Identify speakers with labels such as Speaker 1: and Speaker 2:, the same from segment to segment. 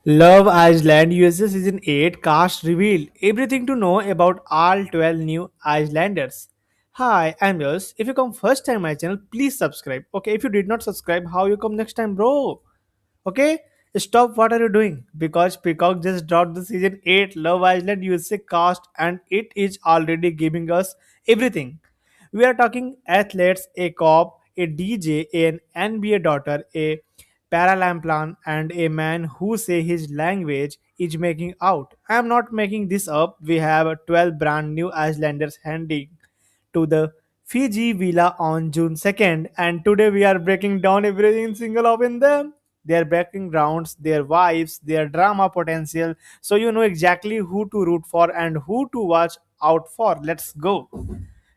Speaker 1: Love Island USA Season 8 cast revealed everything to know about all 12 new Icelanders. Hi, I'm yours. If you come first time my channel, please subscribe. Okay, if you did not subscribe, how you come next time, bro? Okay? Stop, what are you doing? Because Peacock just dropped the Season 8 Love Island USA cast and it is already giving us everything. We are talking athletes, a cop, a DJ, an NBA daughter, a Paralampian, and a man who say his language is making out. I am not making this up. We have 12 brand new Icelanders handing to the Fiji Villa on June 2nd, and today we are breaking down everything single of in them. Their backgrounds, their vibes, their drama potential, so you know exactly who to root for and who to watch out for. Let's go.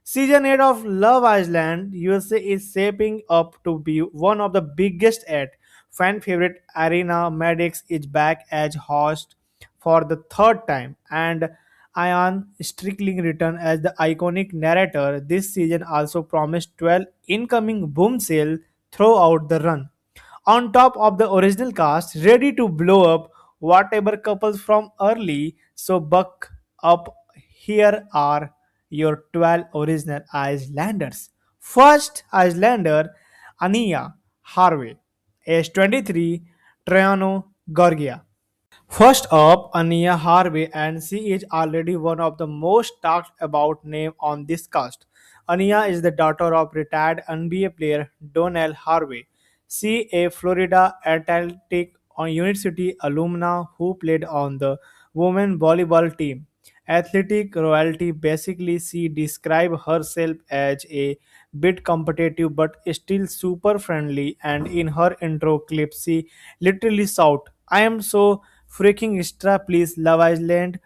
Speaker 1: Season 8 of Love Island USA is shaping up to be one of the biggest yet. Fan favorite Arena Maddox is back as host for the third time, and Ian Strickling returned as the iconic narrator. This season also promised 12 incoming boom sale throughout the run. On top of the original cast, ready to blow up whatever couples from early. So buck up. Here are your 12 original Icelanders. First Icelander, Ania Harvey, age 23, Triano Gorgia. First up, Ania Harvey, and she is already one of the most talked about name on this cast. Ania is the daughter of retired NBA player Donnell Harvey. She a Florida Atlantic University alumna who played on the women volleyball team. Athletic royalty, basically she described herself as a bit competitive but still super friendly, and in her intro clip she literally shout, I am so freaking extra, please, Love Island.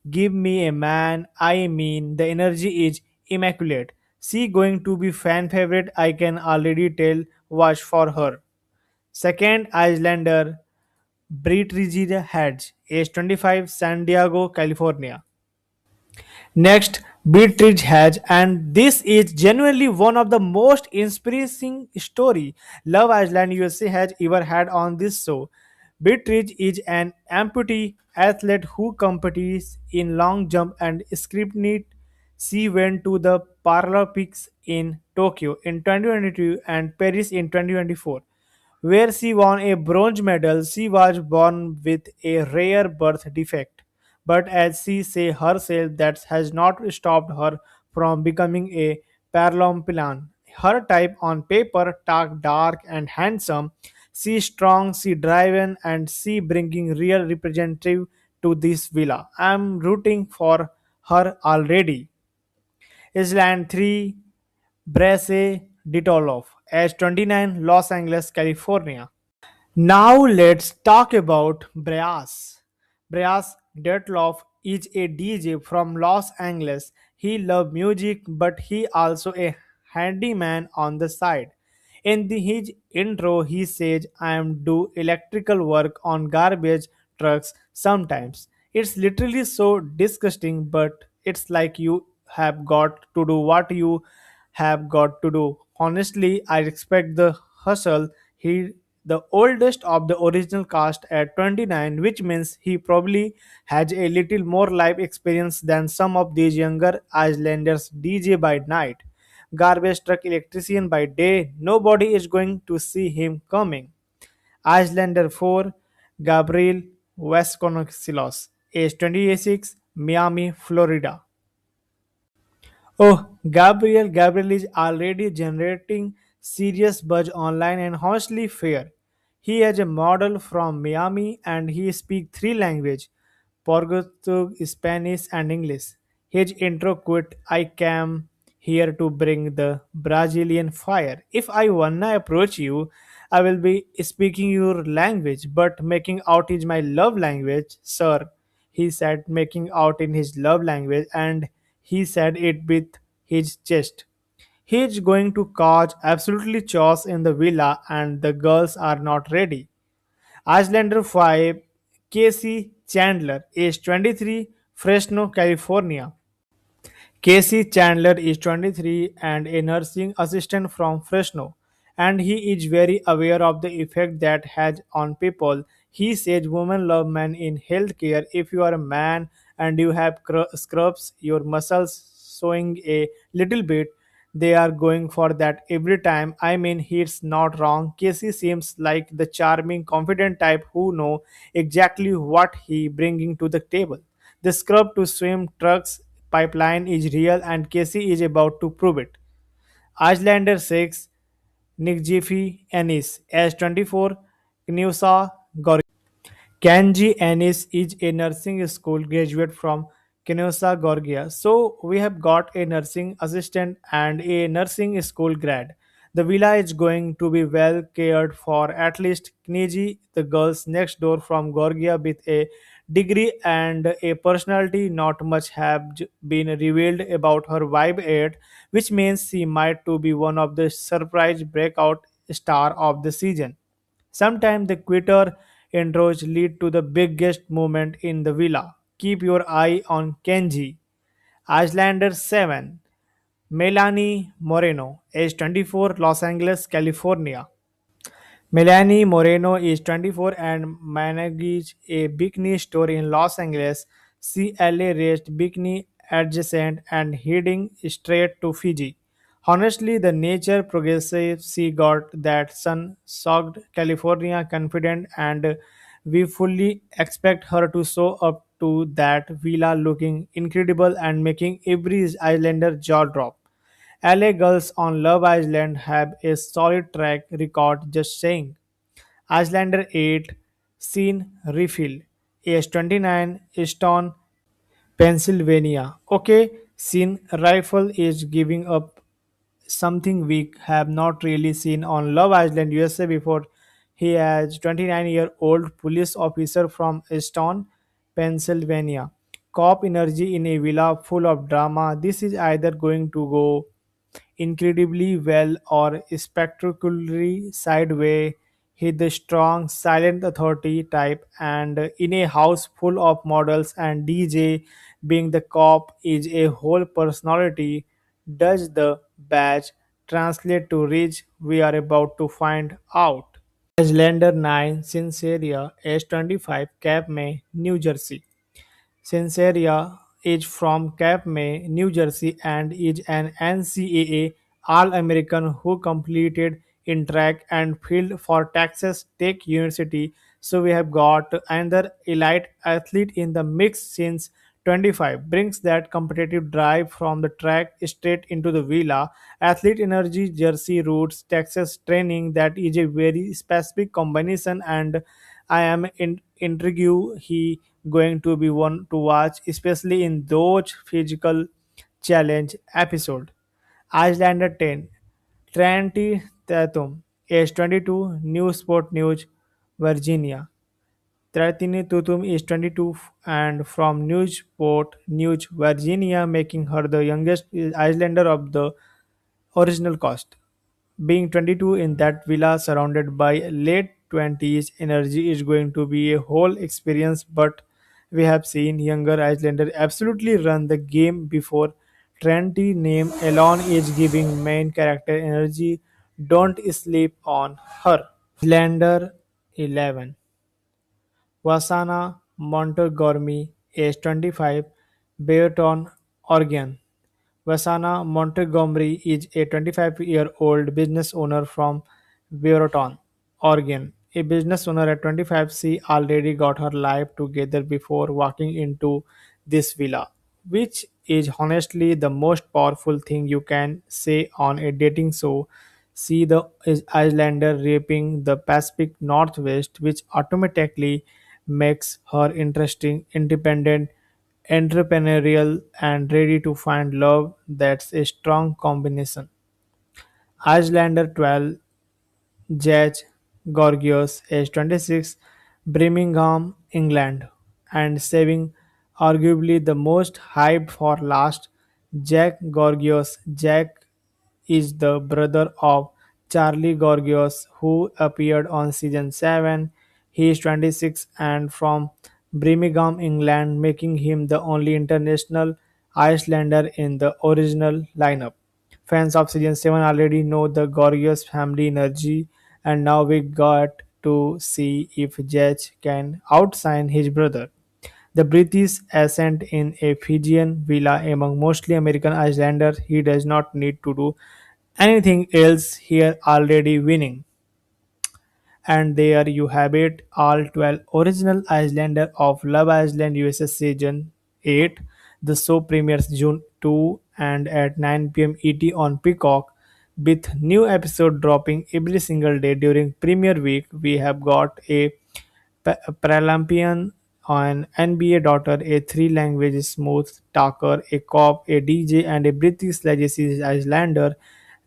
Speaker 1: Give me a man. I mean, the energy is immaculate. She going to be fan favorite. I can already tell. Watch for her. Second Icelander, Britt Regina Hedge, age 25, San Diego, California. Next, Beatrice Hedge, and this is genuinely one of the most inspiring story Love Island USA has ever had on this show. Beatrice is an amputee athlete who competes in long jump and sprint. She went to the Paralympics in Tokyo in 2022 and Paris in 2024 where she won a bronze medal. She was born with a rare birth defect, but as she says herself, that has not stopped her from becoming a Paralympian. Her type on paper, talk dark and handsome. She strong, she driven, and she bringing real representative to this villa. I'm rooting for her already. Island 3, Brace Ditolov, age 29, Los Angeles, California. Now let's talk about Breas. Breas Detloff is a DJ from Los Angeles. He loves music, but he also a handyman on the side. His intro, he says, I am do electrical work on garbage trucks sometimes. It's literally so disgusting, but it's like you have got to do what you have got to do. Honestly, I respect the hustle. He the oldest of the original cast at 29, which means he probably has a little more life experience than some of these younger Icelanders. DJ by night, garbage truck electrician by day, nobody is going to see him coming. Icelander 4, Gabriel Vasconcelos, age 26, Miami, Florida. Oh, Gabriel is already generating serious buzz online and honestly fair. He is a model from Miami and he speaks three languages, Portuguese, Spanish and English. His intro quote, I came here to bring the Brazilian fire. If I wanna approach you, I will be speaking your language, but making out is my love language, sir. He said making out in his love language and he said it with his chest. He's going to cause absolutely chaos in the villa and the girls are not ready. Icelander 5, Casey Chandler, age 23, Fresno, California. Casey Chandler is 23 and a nursing assistant from Fresno, and he is very aware of the effect that has on people. He says women love men in healthcare. If you are a man and you have scrubs, your muscles showing a little bit, they are going for that every time. I mean, he's not wrong. Casey seems like the charming, confident type who know exactly what he bringing to the table. The scrub to swim trucks pipeline is real, and Casey is about to prove it. Icelander 6, Nikjifi Ennis, S24, Knusa Kanji Anis is a nursing school graduate from Kenosha, Georgia. So we have got a nursing assistant and a nursing school grad. The villa is going to be well cared for. At least Kniji, the girls next door from Georgia with a degree and a personality, not much have been revealed about her vibe yet, which means she might to be one of the surprise breakout star of the season. Sometimes the quitter intros lead to the biggest moment in the villa. Keep your eye on Kenji. Icelander 7. Melanie Moreno, age 24, Los Angeles, California. Melanie Moreno is 24 and manages a bikini store in Los Angeles. She LA-raised bikini adjacent and heading straight to Fiji. Honestly, the nature progressive she got that sun-soaked California confident, and we fully expect her to show up to that villa looking incredible and making every islander jaw drop. LA girls on Love Island have a solid track record, just saying. Icelander 8, Scene Refill, age 29, Easton, Pennsylvania. Okay, Scene Rifle is giving up something we have not really seen on Love Island USA before. He is 29-year-old police officer from Easton, Pennsylvania. Cop energy in a villa full of drama. This is either going to go incredibly well or spectacularly sideways. He's the strong, silent authority type, and in a house full of models and DJ, being the cop is a whole personality. Does the badge translate to rich? We are about to find out. Islander 9, Sinceria, age 25, Cape May, New Jersey. Senseria is from Cape May, New Jersey, and is an NCAA All-American who completed in track and field for Texas Tech University. So we have got another elite athlete in the mix since 25 brings that competitive drive from the track straight into the villa. Athlete energy, jersey roots, Texas training, that is a very specific combination, and I am intrigued he going to be one to watch, especially in those physical challenge episode. Icelander 10, Tranti Tatum, age 22, Newsport News, Virginia. Tratini Tutum is 22 and from Newsport News, Virginia, making her the youngest Islander of the original cast. Being 22 in that villa surrounded by late 20s energy is going to be a whole experience, but we have seen younger Icelanders absolutely run the game before. Trendy name alone is giving main character energy. Don't sleep on her. Islander 11. Wasana Montgomery, age 25, Bayonne, Oregon. Vasana Montgomery is a 25-year-old business owner from Beaverton, Oregon. A business owner at 25, she already got her life together before walking into this villa, which is honestly the most powerful thing you can say on a dating show. See the Islander raping the Pacific Northwest, which automatically makes her interesting, independent, entrepreneurial, and ready to find love. That's a strong combination. Icelander 12, Judge Gorgios, age 26, Birmingham, England, and saving arguably the most hyped for last, Jack Gorgios. Jack is the brother of Charlie Gorgios, who appeared on season 7. He is 26 and from Birmingham, England, making him the only international Icelander in the original lineup. Fans of season 7 already know the Gorgios family energy, and now we got to see if Judge can outshine his brother. The British ascent in a Fijian villa among mostly American Icelanders. He does not need to do anything else here already winning. And there you have it, all 12 original Islander of Love Island USA Season 8. The show premieres June 2 and at 9 p.m. ET on Peacock, with new episode dropping every single day during premiere week. We have got a Paralympian on NBA daughter, a three-language smooth talker, a cop, a DJ, and a British legacy Islander.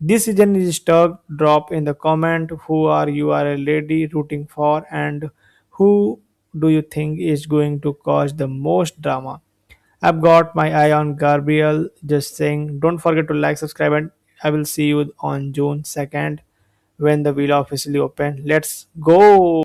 Speaker 1: This season is stuck. Drop in the comment who are a lady rooting for and who do you think is going to cause the most drama. I've got my eye on Gabriel just saying don't forget to like, subscribe, and I will see you on June 2nd when the wheel officially open. Let's go!